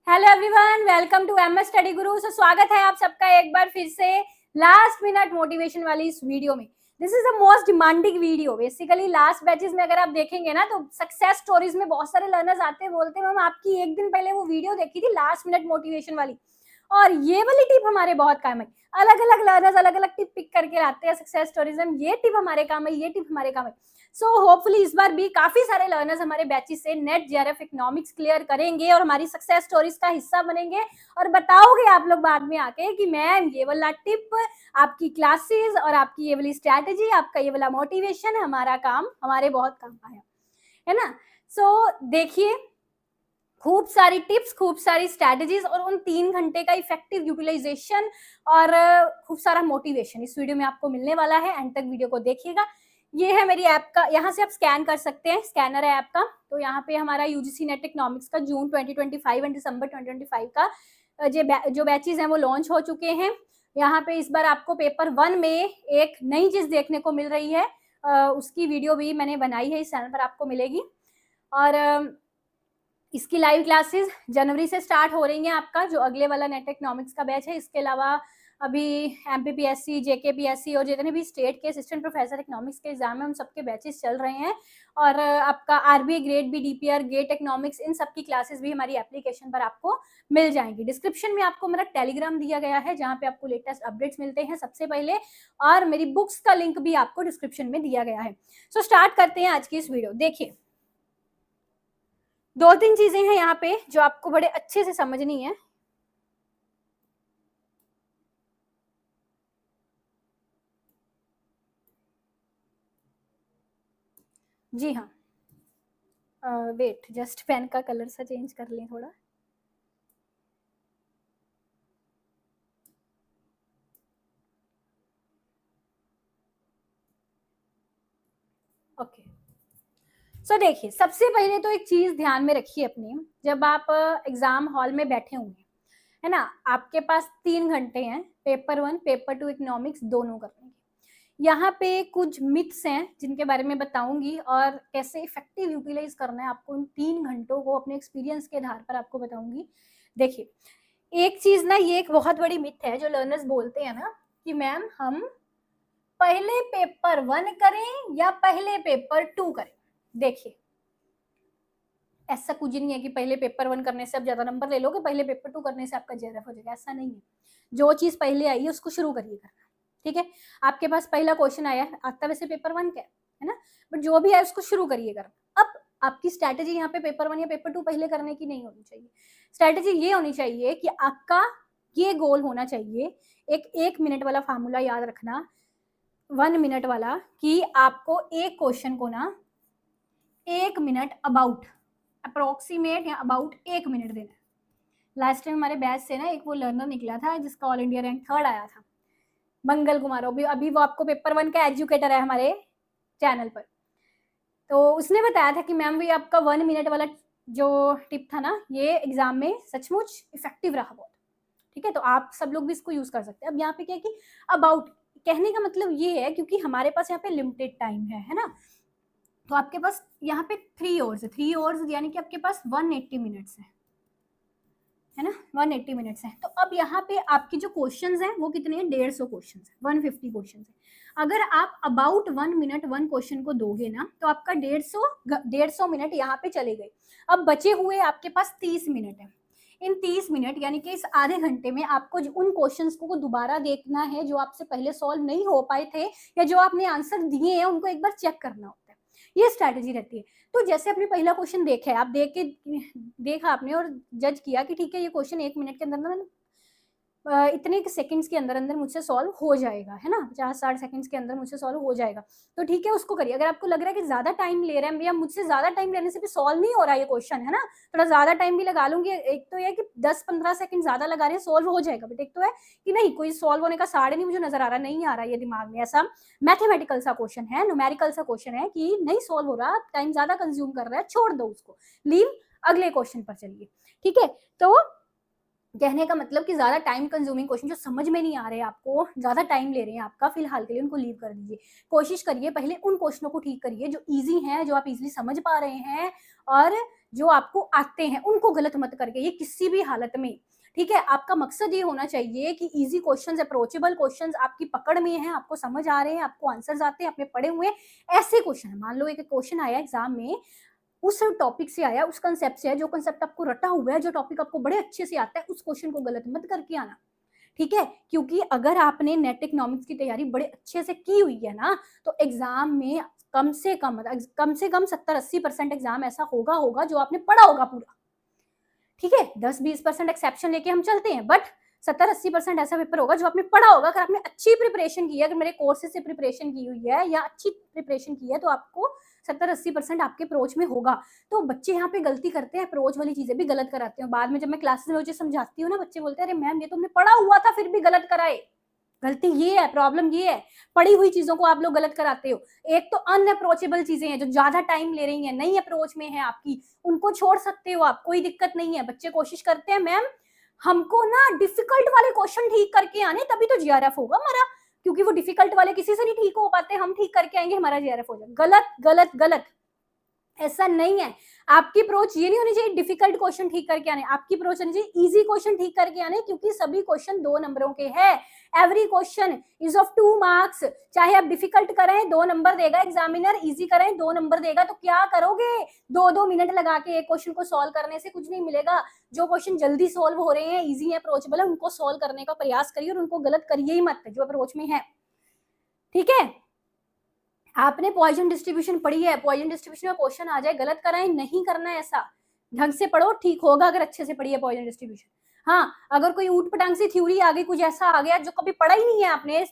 Hello everyone, welcome to MS study guru. स्वागत है आप सबका एक बार फिर से लास्ट मिनट मोटिवेशन वाली इस वीडियो में। This is the most demanding video. Basically last batches में अगर आप देखेंगे ना तो सक्सेस स्टोरीज में बहुत सारे लर्नर्स आते हैं, बोलते हैं मैम आपकी एक दिन पहले वो वीडियो देखी थी लास्ट मिनट मोटिवेशन वाली, और ये वाली टिप हमारे बहुत काम है। अलग अलग लर्नर्स अलग अलग टिप पिक करके लाते हैं सक्सेस स्टोरीज में, ये टिप हमारे काम है, ये टिप हमारे काम है। सो होपफुली इस बार भी काफी सारे लर्नर्स हमारे बैचेस से नेट जेआरएफ इकोनॉमिक्स क्लियर करेंगे और हमारी सक्सेस स्टोरीज का हिस्सा बनेंगे और बताओगे आप लोग बाद में आके कि मैम ये वाला टिप, आपकी क्लासेस और आपकी ये वाली स्ट्रैटेजी, आपका ये वाला मोटिवेशन हमारा काम, हमारे बहुत काम आया है ना। सो देखिए, खूब सारी टिप्स, खूब सारी स्ट्रैटेजीज और उन 3 घंटे का इफेक्टिव यूटिलाइजेशन और खूब सारा मोटिवेशन इस वीडियो में आपको मिलने वाला है। एंड तक वीडियो को देखिएगा। ये है मेरी ऐप का, यहाँ से आप स्कैन कर सकते हैं, स्कैनर है ऐप का। तो यहाँ पे हमारा यूजीसी नेट इकोनॉमिक्स का जून 2025 एंड दिसंबर 2025 का जो बैचेज हैं वो लॉन्च हो चुके हैं। यहाँ पे इस बार आपको पेपर 1 में एक नई चीज देखने को मिल रही है, उसकी वीडियो भी मैंने बनाई है, इस चैनल पर आपको मिलेगी। और इसकी लाइव क्लासेस जनवरी से स्टार्ट हो रही हैं आपका, जो अगले वाला नेट इकोनॉमिक्स का बैच है। इसके अलावा अभी एमपीपीएससी, जेकेपीएससी और जितने भी स्टेट के असिस्टेंट प्रोफेसर इकोनॉमिक्स के एग्जाम है उन सबके बैचेस चल रहे हैं। और आपका RBI grade B, DPR, GATE economics, इन सब की क्लासेस भी हमारी एप्लीकेशन पर आपको मिल जाएंगी। डिस्क्रिप्शन में आपको मेरा टेलीग्राम दिया गया है जहाँ पे आपको लेटेस्ट अपडेट्स मिलते हैं सबसे पहले, और मेरी बुक्स का लिंक भी आपको डिस्क्रिप्शन में दिया गया है। सो स्टार्ट करते हैं आज की इस वीडियो। देखिए, 2-3 चीजें हैं यहाँ पे जो आपको बड़े अच्छे से समझनी है। जी हाँ, वेट, जस्ट पेन का कलर सा चेंज कर लें थोड़ा। ओके। सो देखिए, सबसे पहले तो एक चीज ध्यान में रखिए अपनी, जब आप एग्जाम हॉल में बैठे होंगे, है ना, आपके पास 3 घंटे हैं पेपर 1, पेपर 2 इकोनॉमिक्स दोनों करने के। यहाँ पे कुछ मिथ्स हैं जिनके बारे में बताऊंगी और कैसे इफेक्टिव यूटिलाइज करना है आपको उन 3 घंटों को, अपने एक्सपीरियंस के आधार पर आपको बताऊंगी। देखिए, एक चीज ना, ये एक बहुत बड़ी मिथ है जो लर्नर्स बोलते हैं ना कि मैम हम पहले पेपर 1 करें या पहले पेपर 2 करें। देखिए, ऐसा कुछ नहीं है कि पहले पेपर 1 करने से आप ज्यादा नंबर ले लोगे, पहले पेपर 2 करने से आपका जेआरएफ हो जाएगा, ऐसा नहीं है। जो चीज पहले आई है उसको शुरू करिए करना, ठीक है। आपके पास पहला क्वेश्चन आया है, आता वैसे पेपर 1 का है ना, बट जो भी है उसको शुरू करिए करना। अब आपकी स्ट्रैटेजी यहाँ पे पेपर 1 या पेपर 2 पहले करने की नहीं होनी चाहिए। स्ट्रैटेजी ये होनी चाहिए कि आपका ये गोल होना चाहिए, एक मिनट वाला फार्मूला याद रखना, 1 मिनट वाला, कि आपको एक क्वेश्चन को ना 1 मिनट अप्रोक्सीमेट या अबाउट 1 मिनट देना है। लास्ट टाइम हमारे बैच से ना एक वो लर्नर निकला था जिसका ऑल इंडिया रैंक 3rd आया था, मंगल कुमार। अभी वो आपको पेपर 1 का एजुकेटर है हमारे चैनल पर। तो उसने बताया था कि मैम भी आपका 1 मिनट वाला जो टिप था ना, ये एग्जाम में सचमुच इफेक्टिव रहा बहुत, ठीक है। तो आप सब लोग भी इसको यूज कर सकते हैं। अब यहाँ पे क्या है कि अबाउट कहने का मतलब ये है क्योंकि हमारे पास यहाँ पे लिमिटेड टाइम है ना, तो आपके पास यहाँ पे 3 आवर्स है, 3 आवर्स यानी कि आपके पास 180 मिनट्स है ना, 180 मिनट्स है। तो अब यहाँ पे आपके जो क्वेश्चंस हैं वो कितने हैं, 150 क्वेश्चंस है, 150 क्वेश्चंस है। अगर आप अबाउट 1 मिनट 1 क्वेश्चन को दोगे ना तो आपका 150 मिनट यहाँ पे चले गए। अब बचे हुए आपके पास 30 मिनट है। इन 30 मिनट यानी कि इस आधे घंटे में आपको उन क्वेश्चंस को दोबारा देखना है जो आपसे पहले सॉल्व नहीं हो पाए थे, या जो आपने आंसर दिए हैं उनको एक बार चेक करना होता है। ये स्ट्रैटेजी रहती है। तो जैसे आपने पहला क्वेश्चन देखा है, आप देखा आपने और जज किया कि ठीक है ये क्वेश्चन 1 मिनट के अंदर इतने सेकंड्स के अंदर अंदर मुझसे सॉल्व हो जाएगा, है ना, 50-60 सेकंड्स के अंदर मुझसे सॉल्व हो जाएगा, तो ठीक है उसको करिए। अगर आपको लग रहा है कि ज्यादा टाइम ले रहा है या मुझसे ज्यादा टाइम लेने से भी सॉल्व नहीं हो रहा ये क्वेश्चन, है ना, थोड़ा ज्यादा टाइम भी लगा लूंगी, एक तो यह कि 10-15 सेकंड ज्यादा लगा रहे हैं सॉल्व हो जाएगा, बट एक तो है कि नहीं, कोई सॉल्व होने का साढ़े नहीं मुझे नजर आ रहा, नहीं आ रहा ये दिमाग में, ऐसा मैथमेटिकल सा क्वेश्चन है, न्यूमेरिकल सा क्वेश्चन है कि नहीं सॉल्व हो रहा, टाइम ज्यादा कंज्यूम कर रहा है, छोड़ दो उसको, लीव, अगले क्वेश्चन पर चलिए, ठीक है। तो कहने का मतलब कि ज्यादा टाइम कंज्यूमिंग क्वेश्चन जो समझ में नहीं आ रहे हैं, आपको ज्यादा टाइम ले रहे हैं आपका, फिलहाल के लिए उनको लीव कर दीजिए। कोशिश करिए पहले उन क्वेश्चनों को ठीक करिए जो इजी हैं, जो आप इजीली समझ पा रहे हैं और जो आपको आते हैं उनको गलत मत करके, ये किसी भी हालत में, ठीक है। आपका मकसद ये होना चाहिए कि इजी क्वेश्चंस, अप्रोचेबल क्वेश्चंस आपकी पकड़ में हैं, आपको समझ आ रहे हैं, आपको आंसर्स आते हैं, आपने पढ़े हुए हैं, ऐसे क्वेश्चन। मान लो एक क्वेश्चन आया एग्जाम में, उस टॉपिक से आया, उस कंसेप्ट से है, जो कंसेप्ट आपको रटा हुआ है, जो टॉपिक आपको बड़े अच्छे से आता है, उस क्वेश्चन को गलत मत करके आना, ठीक है। क्योंकि अगर आपने नेट इकोनॉमिक्स की तैयारी बड़े अच्छे से की हुई है ना, तो एग्जाम में कम से कम 70-80% एग्जाम ऐसा होगा जो आपने पढ़ा होगा पूरा, ठीक है। 10-20% एक्सेप्शन लेके हम चलते हैं, बट 70-80% ऐसा पेपर होगा जो आपने पढ़ा होगा। अगर आपने अच्छी प्रिपरेशन की है, अगर मेरे कोर्सेज से प्रिपरेशन की हुई है या अच्छी प्रिपरेशन की है, तो आपको 70-80% आपके अप्रोच में होगा। तो बच्चे यहाँ पे गलती करते हैं, अप्रोच वाली चीजें भी गलत कराते हैं। बाद में जब मैं क्लासेस में मुझे समझाती हूँ ना, बच्चे बोलते हैं अरे मैम ये तो हमने पढ़ा हुआ था फिर भी गलत कराए। गलती ये है, प्रॉब्लम ये है, पढ़ी हुई चीजों को आप लोग गलत कराते हो। एक तो अनअप्रोचेबल चीजें हैं जो ज्यादा टाइम ले रही हैं, नई अप्रोच में है आपकी, उनको छोड़ सकते हो आप, कोई दिक्कत नहीं है। बच्चे कोशिश करते हैं मैम हमको ना डिफिकल्ट वाले क्वेश्चन ठीक करके आने, तभी तो जीआरएफ होगा हमारा, क्योंकि वो डिफिकल्ट वाले किसी से नहीं ठीक हो पाते, हम ठीक करके आएंगे हमारा जीआरएफ हो जाएगा। गलत गलत गलत, ऐसा नहीं है। आपकी अप्रोच ये नहीं होनी चाहिए डिफिकल्ट क्वेश्चन ठीक करके आने, आपकी अप्रोच होनी चाहिए इजी क्वेश्चन ठीक करके आने, क्योंकि सभी क्वेश्चन 2 नंबरों के हैं। Every question is of 2 marks. चाहे आप डिफिकल्ट करें 2 नंबर देगा एग्जामिनर, इजी करें 2 नंबर देगा। तो क्या करोगे, 2-2 मिनट लगा के एक क्वेश्चन को सॉल्व करने से कुछ नहीं मिलेगा। जो क्वेश्चन जल्दी सॉल्व हो रहे हैं, इजी है, अप्रोचेबल है, उनको सॉल्व करने का प्रयास करिए और उनको गलत करिए ही मत जो अप्रोच में है, ठीक है। आपने पॉइजन डिस्ट्रीब्यूशन पढ़ी है, पॉइजन डिस्ट्रीब्यूशन में क्वेश्चन आ जाए गलत कराएं, नहीं करना है ऐसा। ढंग से पढ़ो, ठीक होगा अगर अच्छे से पढ़ी है पॉइजन डिस्ट्रीब्यूशन। हाँ, अगर कोई ऊट पटांग सी थ्योरी आ गई, कुछ ऐसा आ गया जो कभी पढ़ा ही नहीं है, आपने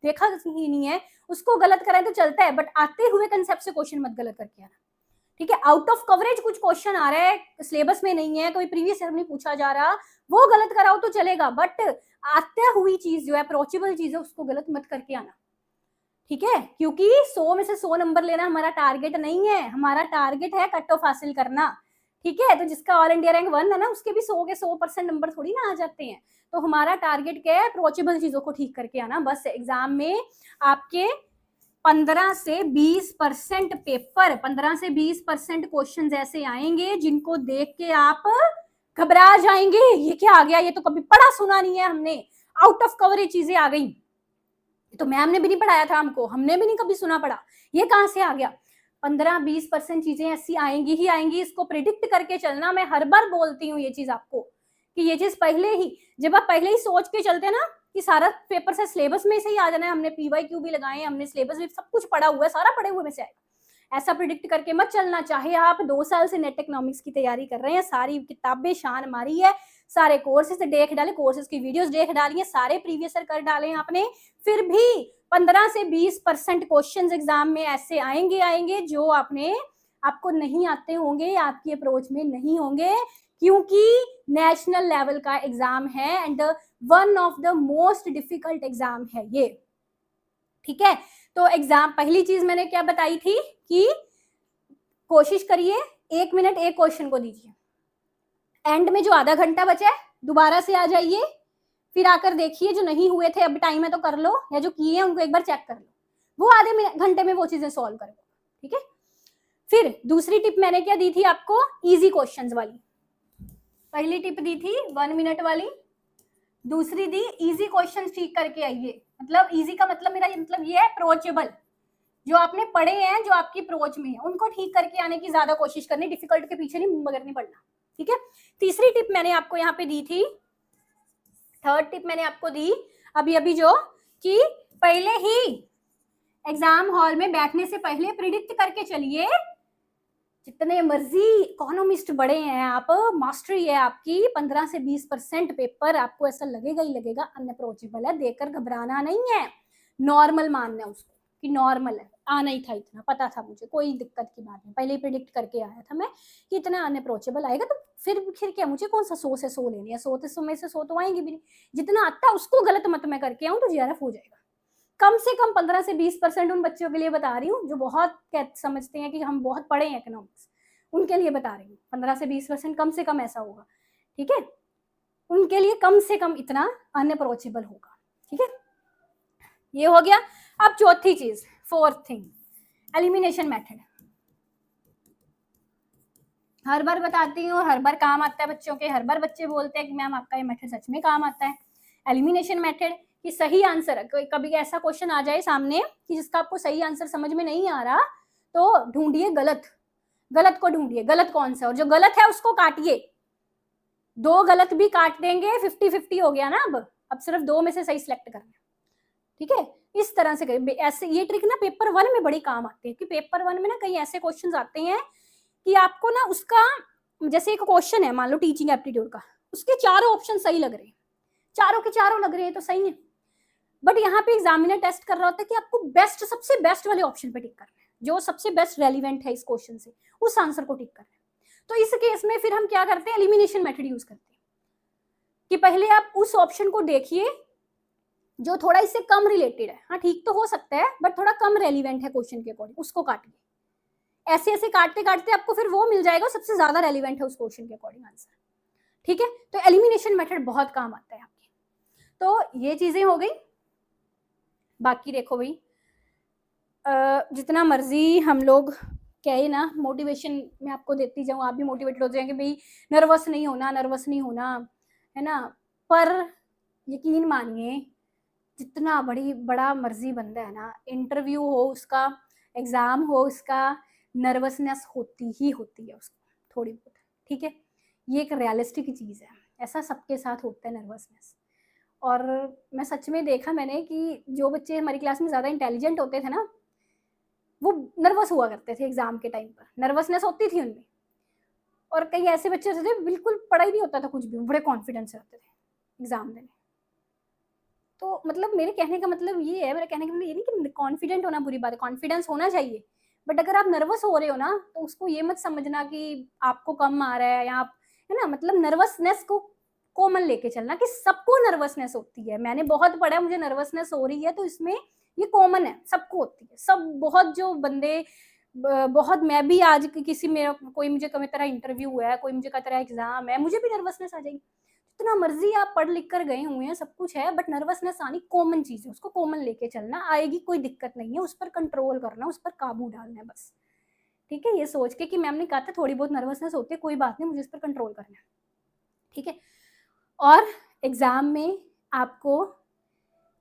देखा ही नहीं है, उसको गलत कराएं तो चलता है, बट आते हुए कंसेप्ट से क्वेश्चन मत गलत करके आना, ठीक है। आउट ऑफ कवरेज कुछ क्वेश्चन आ रहा है, सिलेबस में नहीं है, कोई प्रीवियस ईयर में पूछा जा रहा, वो गलत कराओ तो चलेगा, बट आते हुई चीज जो है, अप्रोचेबल चीज है, उसको गलत मत करके आना, ठीक है। क्योंकि 100 में से 100 नंबर लेना हमारा टारगेट नहीं है, हमारा टारगेट है कट ऑफ हासिल करना, ठीक है। तो जिसका ऑल इंडिया रैंक 1 है ना, उसके भी 100 के 100% नंबर थोड़ी ना आ जाते हैं। तो हमारा टारगेट क्या है, अप्रोचेबल चीजों को ठीक करके आना बस। एग्जाम में आपके 15 से 20% पेपर, 15 से 20% क्वेश्चन ऐसे आएंगे जिनको देख के आप घबरा जाएंगे, ये क्या आ गया, ये तो कभी पढ़ा सुना नहीं है हमने, आउट ऑफ कवरेज चीजें आ गई, तो मैम ने भी नहीं पढ़ाया था हमको, हमने भी नहीं कभी सुना पढ़ा, ये कहां से आ गया। 15-20% चीजें ऐसी आएंगी ही आएंगी, इसको प्रिडिक्ट करके चलना। मैं हर बार बोलती हूँ ये चीज आपको कि ये चीज पहले ही, जब आप पहले ही सोच के चलते ना कि सारा पेपर से सिलेबस में से ही आ जाना है, हमने PYQ भी लगाए, हमने सिलेबस भी सब कुछ पढ़ा हुआ है, सारा पढ़े हुए में से आएगा, ऐसा प्रिडिक्ट करके मत चलना। चाहे आप 2 साल से नेट इकोनॉमिक्स की तैयारी कर रहे हैं, सारी किताबें शान मारी है, सारे कोर्सेज देख डाले, कोर्सेज की वीडियोस देख डाली है, सारे प्रीवियस ईयर कर डाले आपने, फिर भी 15 से 20% क्वेश्चन एग्जाम में ऐसे आएंगे जो आपको नहीं आते होंगे, आपकी अप्रोच में नहीं होंगे, क्योंकि नेशनल लेवल का एग्जाम है and one of the most difficult exam है ये, ठीक है। तो एग्जाम, पहली चीज मैंने क्या बताई थी कि कोशिश करिए 1 मिनट एक क्वेश्चन को दीजिए, एंड में जो आधा घंटा बचा है दोबारा से आ जाइए, फिर आकर देखिए जो नहीं हुए थे, अब टाइम है तो कर लो, या जो किए हैं उनको एक बार चेक कर लो, वो आधे घंटे में वो चीजें सॉल्व कर लो, ठीक है। फिर दूसरी टिप मैंने क्या दी थी आपको, इजी क्वेश्चंस वाली। पहली टिप दी थी 1 मिनट वाली, दूसरी दी इजी क्वेश्चंस ठीक करके आइए। मतलब इजी का मतलब मेरा मतलब ये है अप्रोचेबल, जो आपने पढ़े हैं, जो आपकी अप्रोच में है, उनको ठीक करके आने की ज्यादा कोशिश करनी, डिफिकल्ट के पीछे नहीं मगर नहीं पड़ना, ठीक है। तीसरी टिप मैंने आपको यहाँ पे दी थी, थर्ड टिप मैंने आपको दी अभी जो, कि पहले ही एग्जाम हॉल में बैठने से पहले प्रिडिक्ट करके चलिए, जितने मर्जी इकोनॉमिस्ट बड़े हैं आप, मास्टरी है आपकी, 15 से 20% पेपर आपको ऐसा लगेगा ही लगेगा अनअप्रोचेबल है, देखकर घबराना नहीं है, नॉर्मल मानना है उसको कि नॉर्मल है, आना ही था, इतना पता था मुझे, कोई दिक्कत की बात नहीं, पहले ही प्रिडिक्ट करके आया था मैं कि इतना अनअप्रोचेबल आएगा, तो फिर क्या, मुझे कौन सा 100 से 100 लेनी है, 100 में से 100 तो आएंगी भी नहीं, जितना आता उसको गलत मत मैं करके आऊँ तो जीआरएफ हो जाएगा। कम से कम 15 से 20% उन बच्चों के लिए बता रही हूँ जो बहुत समझते हैं कि हम बहुत पढ़े हैं इकोनॉमिक्स, उनके लिए बता रही हूँ, 15 से 20% कम से कम ऐसा होगा, ठीक है, उनके लिए कम से कम इतना अनअप्रोचेबल होगा, ठीक है। ये हो गया। अब चौथी चीज, फोर्थ थिंग, एलिमिनेशन मेथड। हर बार बताती हूँ, हर बार काम आता है बच्चों के, हर बार बच्चे बोलते हैं कि मैम आपका ये मेथड सच में काम आता है। एलिमिनेशन मेथड कि सही आंसर, कभी ऐसा क्वेश्चन आ जाए सामने कि जिसका आपको सही आंसर समझ में नहीं आ रहा, तो ढूंढिए गलत को ढूंढिए, गलत कौन सा, और जो गलत है उसको काटिए। 2 गलत भी काट देंगे, 50-50 हो गया ना। अब सिर्फ 2 में से सही सिलेक्ट करना, ठीक है। इस तरह से करें। ऐसे ये ट्रिक ना पेपर 1 में बड़ी काम आती है, कि पेपर 1 में ना कई ऐसे क्वेश्चंस आते हैं कि आपको ना उसका, जैसे एक क्वेश्चन है मान लो टीचिंग एप्टीट्यूड का, उसके चारों ऑप्शन सही लग रहे हैं, चारों के चारों लग रहे हैं तो सही है, बट यहाँ पे एग्जामिनर टेस्ट कर रहा होता है कि आपको बेस्ट, सबसे बेस्ट वाले ऑप्शन पे टिक करना है, जो सबसे बेस्ट रेलिवेंट है इस क्वेश्चन से, उस आंसर को टिक करना है। तो इस केस में फिर हम क्या करते हैं, एलिमिनेशन मेथड यूज करते हैं, कि पहले आप उस ऑप्शन को देखिए जो थोड़ा इससे कम रिलेटेड है, हाँ ठीक तो हो सकता है बट थोड़ा कम रेलिवेंट है क्वेश्चन के अकॉर्डिंग, उसको काटिए। ऐसे ऐसे काटते काटते आपको फिर वो मिल जाएगा सबसे ज्यादा रेलिवेंट है उस क्वेश्चन के अकॉर्डिंग आंसर, ठीक है। तो एलिमिनेशन मेथड बहुत काम आता है आपके। तो ये चीजें हो गई। बाकी देखो भाई, जितना मर्जी हम लोग कहे ना, मोटिवेशन मैं आपको देती जाऊँ, आप भी मोटिवेटेड हो जाएंगे भाई, नर्वस नहीं होना, नर्वस नहीं होना, है ना। पर यकीन मानिए, जितना बड़ा मर्जी बंदा है ना, इंटरव्यू हो उसका, एग्जाम हो उसका, नर्वसनेस होती ही होती है उसको थोड़ी बहुत, ठीक है। ये एक रियलिस्टिक चीज़ है, ऐसा सबके साथ होता है नर्वसनेस। और मैं सच में देखा मैंने कि जो बच्चे हमारी क्लास में ज़्यादा इंटेलिजेंट होते थे ना, वो नर्वस हुआ करते थे एग्जाम के टाइम पर, नर्वसनेस होती थी उनमें। और कई ऐसे बच्चे होते थे बिल्कुल पढ़ा ही नहीं होता था कुछ भी, बड़े कॉन्फिडेंस से होते थे एग्जाम देने। तो मतलब मेरे कहने का मतलब ये है, मेरा कहने का मतलब ये नहीं कि कॉन्फिडेंट होना बुरी बात है, कॉन्फिडेंस होना चाहिए, बट अगर आप नर्वस हो रहे हो ना, तो उसको ये मत समझना कि आपको कम आ रहा है या आप, है ना, मतलब नर्वसनेस को कॉमन लेके चलना, कि सबको नर्वसनेस होती है। मैंने बहुत पढ़ा है, मुझे नर्वसनेस हो रही है तो इसमें ये कॉमन है, सबको होती है। सब बहुत जो बंदे बहुत, मैं भी आज किसी मेरा कोई मुझे कभी तरह इंटरव्यू हुआ है, कोई मुझे कह तरह एग्जाम है, मुझे भी नर्वसनेस आ जाएगी। जितना मर्जी आप पढ़ लिख कर गए हुए हैं, सब कुछ है, बट नर्वसनेस आनी कॉमन चीज है, उसको कॉमन लेके चलना, आएगी कोई दिक्कत नहीं है, उस पर कंट्रोल करना, उस पर काबू डालना है बस, ठीक है। ये सोच के कि मैम ने कहा था थोड़ी बहुत नर्वसनेस होती है, कोई बात नहीं, मुझे उस पर कंट्रोल करना है, ठीक है। और एग्जाम में आपको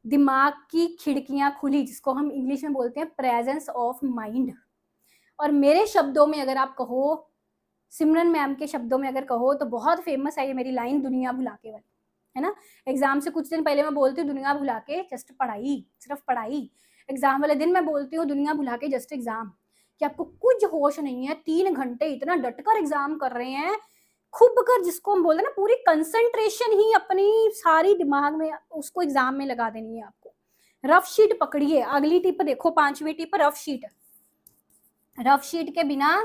दिमाग की खिड़कियां खुली, जिसको हम इंग्लिश में बोलते हैं प्रेजेंस ऑफ माइंड। और मेरे शब्दों में अगर आप कहो, सिमरन मैम के शब्दों में अगर कहो, तो बहुत फेमस है ये मेरी लाइन, दुनिया भुला के वाली, है ना। एग्जाम से कुछ दिन पहले मैं बोलती हूँ दुनिया भुला के जस्ट पढ़ाई, सिर्फ पढ़ाई। एग्जाम वाले दिन मैं बोलती हूँ दुनिया भुला के जस्ट एग्जाम, कि आपको कुछ होश नहीं है, 3 घंटे इतना डटकर एग्जाम कर रहे हैं, खूब कर, जिसको हम बोलते हैं ना, पूरी कंसंट्रेशन ही अपनी सारी दिमाग में उसको एग्जाम में लगा देनी है आपको। रफ शीट पकड़िए, अगली टिप देखो, 5वीं tip, rough sheet. Rough sheet के बिना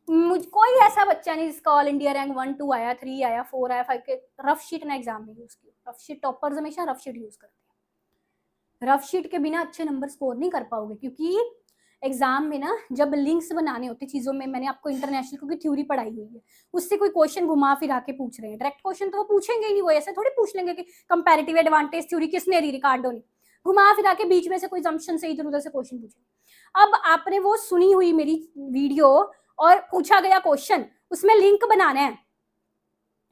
मुझ कोई ऐसा बच्चा नहीं जिसका ऑल इंडिया रैंक 1 2 आया, 3 आया, 4 आया, 5 के रफ शीट ना एग्जाम में यूज की। रफ शीट टॉपर्स हमेशा रफ शीट यूज करते हैं। रफ शीट के बिना अच्छे नंबर स्कोर नहीं कर पाओगे, क्योंकि एग्जाम में ना जब लिंक्स बनाने होते चीजों में, मैंने आपको इंटरनेशनल क्योंकि थ्योरी पढ़ाई हुई है, उससे कोई क्वेश्चन घुमा फिरा के पूछ रहे हैं, डायरेक्ट क्वेश्चन तो वो पूछेंगे ही नहीं, वो ऐसे थोड़ी पूछ लेंगे कि कंपैरेटिव एडवांटेज थ्योरी किसने दी, रिकार्डो ने, घुमा फिरा के बीच में से कोई जम्पशन से इधर उधर से क्वेश्चन पूछे। अब आपने वो सुनी हुई मेरी वीडियो और पूछा गया क्वेश्चन, उसमें लिंक बनाना है,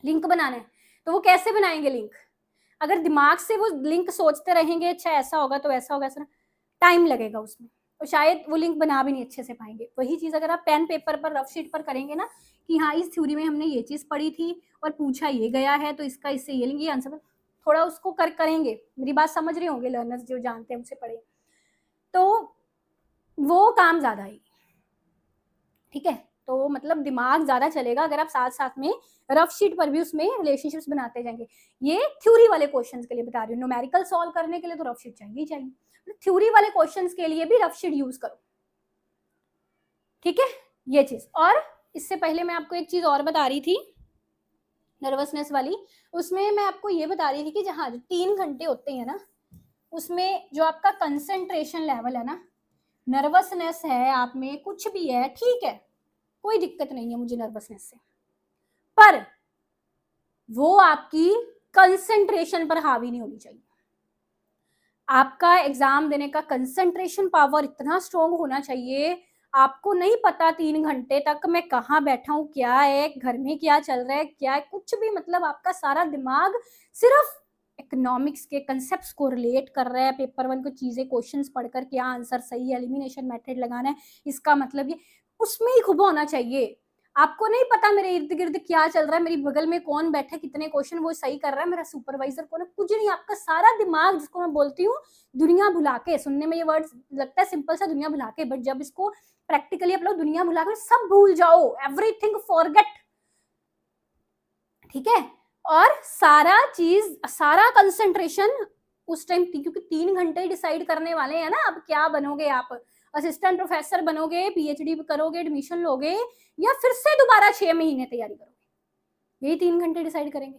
लिंक बनाना है, तो वो कैसे बनाएंगे लिंक? अगर दिमाग से वो लिंक सोचते रहेंगे, अच्छा ऐसा होगा तो ऐसा होगा, ऐसा, टाइम लगेगा उसमें, तो शायद वो लिंक बना भी नहीं अच्छे से पाएंगे। वही चीज अगर आप पेन पेपर पर, रफ शीट पर करेंगे ना, कि हाँ इस थ्योरी में हमने ये चीज पढ़ी थी और पूछा ये गया है, तो इसका इससे ये लेंगे आंसर, थोड़ा उसको करेंगे, मेरी बात समझ रहे होंगे लर्नर्स जो जानते हैं, उनसे पढ़े, तो वो काम ज्यादा आएगी, ठीक है। तो मतलब दिमाग ज्यादा चलेगा अगर आप साथ साथ में रफ शीट पर भी उसमें रिलेशनशिप्स बनाते जाएंगे। ये थ्योरी वाले क्वेश्चंस के लिए बता रही हूँ, न्यूमेरिकल सॉल्व करने के लिए तो रफ शीट चाहिए ही चाहिए, थ्योरी वाले क्वेश्चंस के लिए भी रफ शीट यूज करो, ठीक है। ये चीज, और इससे पहले मैं आपको एक चीज और बता रही थी नर्वसनेस वाली, उसमें मैं आपको ये बता रही थी कि जहाँ 3 घंटे होते हैं ना, उसमें जो आपका कंसंट्रेशन लेवल है ना, नर्वसनेस है आप में, कुछ भी है, ठीक है, कोई दिक्कत नहीं है मुझे नर्वसनेस से, पर वो आपकी कंसंट्रेशन पर हावी नहीं होनी चाहिए। आपका एग्जाम देने का कंसंट्रेशन पावर इतना स्ट्रॉन्ग होना चाहिए, आपको नहीं पता 3 घंटे तक मैं कहाँ बैठा हूँ, क्या है, घर में क्या चल रहा है, क्या है, कुछ भी, मतलब आपका सारा दिमाग सिर्फ इकोनॉमिक्स के कंसेप्ट्स को रिलेट कर रहा है। पेपर 1 को चीजें, क्वेश्चंस पढ़कर क्या आंसर सही है, एलिमिनेशन मेथड लगाना है, इसका मतलब ये, उसमें ही खूब होना चाहिए। आपको नहीं पता मेरे इर्द गिर्द क्या चल रहा है, मेरी बगल में कौन बैठा है, कितने क्वेश्चन वो सही कर रहा है, मेरा सुपरवाइजर कौन है, कुछ नहीं। आपका सारा दिमाग, जिसको मैं बोलती हूँ दुनिया भुला के, सुनने में ये वर्ड लगता है सिंपल सा, दुनिया भुला के, बट जब इसको प्रैक्टिकली आप लोग दुनिया भुला के सब भूल जाओ, एवरीथिंग फॉरगेट, ठीक है। और सारा चीज, सारा कंसंट्रेशन उस टाइम, क्योंकि 3 घंटे डिसाइड करने वाले हैं ना अब क्या बनोगे आप, असिस्टेंट प्रोफेसर बनोगे, पीएचडी करोगे, एडमिशन लोगे, या फिर से दोबारा 6 महीने तैयारी करोगे, यही 3 घंटे डिसाइड करेंगे।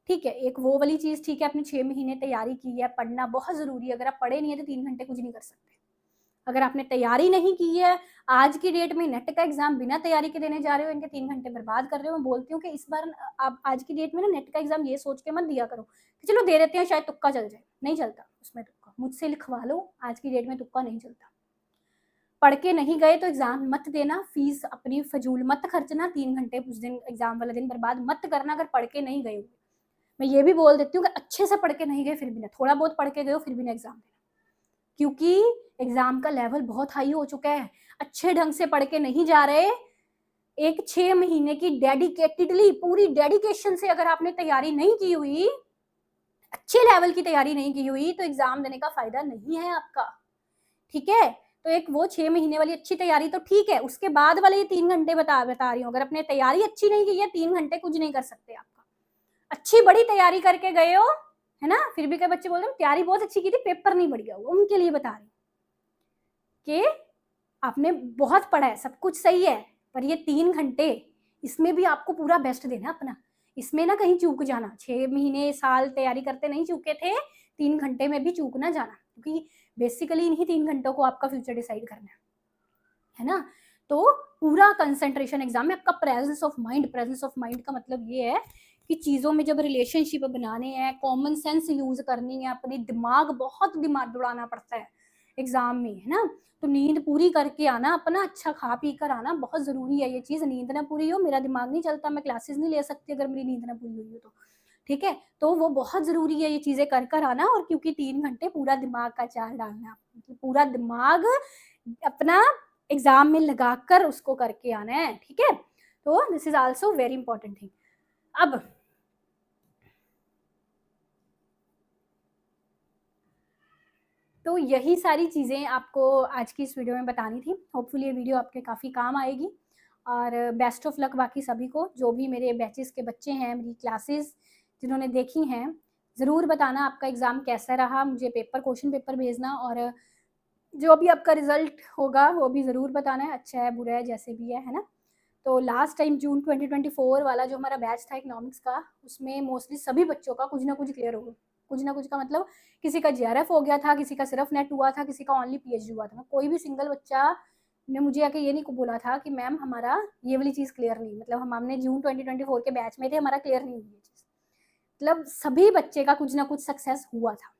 ठीक है, एक वो वाली चीज, ठीक है, आपने 6 महीने तैयारी की है, पढ़ना बहुत जरूरी है, अगर आप पढ़े नहीं है तो 3 घंटे कुछ नहीं कर सकते। अगर आपने तैयारी नहीं की है, आज की डेट में नेट का एग्जाम बिना तैयारी के देने जा रहे हो, इनके 3 घंटे बर्बाद कर रहे हो। मैं बोलती हूँ कि इस बार आप आज की डेट में ना नेट का एग्जाम ये सोच के मत दिया करो कि चलो दे देते हैं शायद तुक्का चल जाए, नहीं चलता उसमें तुक्का, मुझसे लिखवा लो, आज की डेट में तुक्का नहीं चलता। पढ़ के नहीं गए तो एग्जाम मत देना, फीस अपनी फजूल मत खर्चना, 3 घंटे उस दिन एग्जाम वाला दिन बर्बाद मत करना अगर पढ़ के नहीं गए हो। मैं ये भी बोल देती हूँ कि अच्छे से पढ़ के नहीं गए फिर भी ना, थोड़ा बहुत पढ़ के गए हो फिर भी ना एग्जाम देना, क्योंकि एग्जाम का लेवल बहुत हाई हो चुका है। अच्छे ढंग से पढ़ के नहीं जा रहे, एक 6 महीने की डेडिकेटेडली, पूरी डेडिकेशन से अगर आपने तैयारी नहीं की हुई, अच्छे लेवल की तैयारी नहीं की हुई, तो एग्जाम देने का फायदा नहीं है आपका, ठीक है। तो एक वो 6 महीने वाली अच्छी तैयारी तो ठीक है, उसके बाद वाले ये 3 घंटे बता रही हूँ, अगर अपने तैयारी अच्छी नहीं की है, 3 घंटे कुछ नहीं कर सकते आपका। अच्छी बड़ी तैयारी करके गए हो, है ना, फिर भी कई बच्चे बोलते हैं तैयारी बहुत अच्छी की थी, पेपर नहीं बढ़िया हुआ, उनके लिए बता रही कि आपने बहुत पढ़ा है, सब कुछ सही है, पर ये 3 घंटे, इसमें भी आपको पूरा बेस्ट देना अपना, इसमें ना कहीं चूक जाना। 6 महीने साल तैयारी करते नहीं चूके थे, 3 घंटे में भी चूक ना जाना, क्योंकि बेसिकली इन्हीं 3 घंटों को आपका फ्यूचर डिसाइड करना है ना। तो पूरा कंसंट्रेशन एग्जाम में, आपका presence of mind, presence of mind का मतलब ये है कि चीज़ों में जब रिलेशनशिप बनाने हैं, कॉमन सेंस यूज करनी है, अपनी दिमाग, बहुत दिमाग दौड़ाना पड़ता है एग्जाम में, है ना। तो नींद पूरी करके आना अपना, अच्छा खा पी कर आना, बहुत ज़रूरी है ये चीज़। नींद ना पूरी हो, मेरा दिमाग नहीं चलता, मैं क्लासेस नहीं ले सकती अगर मेरी नींद ना पूरी हुई हो तो, ठीक है। तो वो बहुत ज़रूरी है ये चीज़ें कर कर आना, और क्योंकि 3 घंटे पूरा दिमाग का चार्ज डालना, पूरा दिमाग अपना एग्जाम में लगाकर उसको करके आना है, ठीक है। तो this is also very important thing. अब तो यही सारी चीज़ें आपको आज की इस वीडियो में बतानी थी। होपफुली ये वीडियो आपके काफ़ी काम आएगी, और बेस्ट ऑफ लक बाकी सभी को, जो भी मेरे बैचेस के बच्चे हैं, मेरी क्लासेस जिन्होंने देखी हैं, ज़रूर बताना आपका एग्ज़ाम कैसा रहा, मुझे क्वेश्चन पेपर भेजना, और जो भी आपका रिजल्ट होगा वो भी ज़रूर बताना है, अच्छा है बुरा है जैसे भी है ना। तो लास्ट टाइम जून 2024 वाला जो हमारा बैच था इकोनॉमिक्स का, उसमें मोस्टली सभी बच्चों का कुछ ना कुछ क्लियर हो गया, कुछ ना कुछ का मतलब किसी का जेआरएफ हो गया था, किसी का सिर्फ नेट हुआ था, किसी का ओनली पीएचडी हुआ था। कोई भी सिंगल बच्चा ने मुझे आके ये नहीं बोला था कि मैम हमारा ये वाली चीज़ क्लियर नहीं, मतलब हमने जून 2024 के बैच में थे, हमारा क्लियर नहीं हुई ये चीज़, मतलब सभी बच्चे का कुछ ना कुछ सक्सेस हुआ था।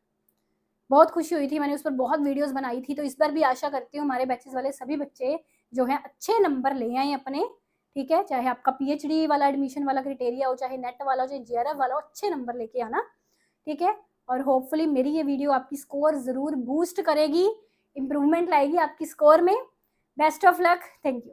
बहुत खुशी हुई थी, मैंने उस पर बहुत वीडियोस बनाई थी। तो इस बार भी आशा करती हूँ हमारे बैचेस वाले सभी बच्चे जो हैं अच्छे नंबर ले आए अपने, ठीक है। चाहे आपका पीएचडी वाला एडमिशन वाला क्राइटेरिया हो, चाहे नेट वाला हो, चाहे जेआरएफ वाला हो, अच्छे नंबर लेके आना, ठीक है। और होपफुली मेरी ये वीडियो आपकी स्कोर ज़रूर बूस्ट करेगी, इम्प्रूवमेंट लाएगी आपकी स्कोर में। Best of luck, thank you.